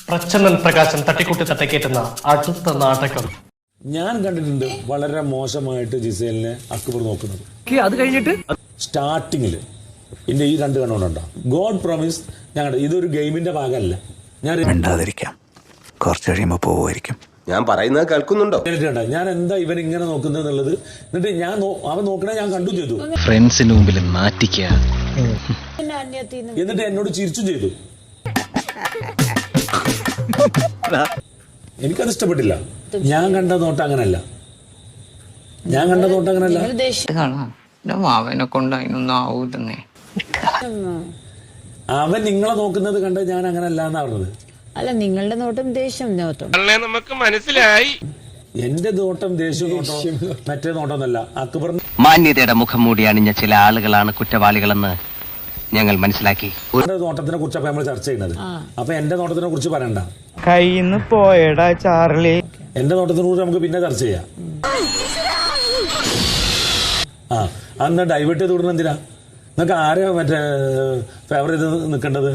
പ്രച്ഛന്നൻ പ്രകാശൻ തട്ടിക്കൂട്ടി തട്ടിക്കേറ്റുന്ന അടുത്ത നാടകം ഞാൻ കണ്ടിട്ടുണ്ട്. വളരെ മോശമായിട്ട് ജിസേലിനെ അക്ബർ നോക്കുന്നത്. അത് കഴിഞ്ഞിട്ട് സ്റ്റാർട്ടിങ്ങില് എന്റെ ഈ രണ്ട് കണ്ണുകൊണ്ടുണ്ടോ ഗോഡ് പ്രോമിസ് ഞങ്ങളുടെ ഇതൊരു ഗെയിമിന്റെ ഭാഗമല്ല. ഞാൻ മിണ്ടാതിരിക്കാം, കുറച്ച് കഴിയുമ്പോൾ പോവുമായിരിക്കും. ഞാൻ പറയുന്നത് കേൾക്കുന്നുണ്ടോ? ഞാൻ എന്താ ഇവൻ ഇങ്ങനെ നോക്കുന്നത് എന്നുള്ളത്. എന്നിട്ട് ഞാൻ അവൻ നോക്കണേ ഞാൻ കണ്ടു ചെയ്തു. ഫ്രണ്ട്സിന് മുമ്പിൽ നാറ്റിക്കുക. എന്നിട്ട് എന്നോട് ചിരിച്ചും ചെയ്തു. എനിക്കത് ഇഷ്ടപ്പെട്ടില്ല. ഞാൻ കണ്ട നോട്ടം അങ്ങനല്ല. അവനെ കൊണ്ട് അതിനൊന്നും ആവൂതന്നേ. അവൻ നിങ്ങളെ നോക്കുന്നത് കണ്ട് ഞാൻ അങ്ങനല്ല എന്നാ പറഞ്ഞത്. അല്ല, നിങ്ങളുടെ നോട്ടം ദേഷ്യം നോട്ടം നമുക്ക് മനസ്സിലായി. എന്റെ നോട്ടം ദേഷ്യം നോട്ടം മറ്റേ നോട്ടമൊന്നല്ല. അക്ബർ മാന്യതയുടെ മുഖം മൂടി അണിഞ്ഞ ചില ആളുകളാണ് കുറ്റവാളികളെന്ന് ഞങ്ങൾ മനസ്സിലാക്കി. നോട്ടത്തിനെ കുറിച്ച് നമ്മൾ ചർച്ച ചെയ്യുന്നത്. അപ്പൊ എന്റെ നോട്ടത്തിനെ കുറിച്ച് പറയണ്ട. കയ്യിന്ന് പോയടാ ചാർലി. എന്റെ നോട്ടത്തിനെ കുറിച്ച് നമുക്ക് പിന്നെ ചർച്ച ചെയ്യാം. അന്ന് ഡൈവേർട്ട് ചെയ്ത് വിടുന്ന എന്തിനാ? നിങ്ങൾക്ക് ആരെയാ മറ്റേ ഫേവർ ചെയ്ത് നിൽക്കേണ്ടത്?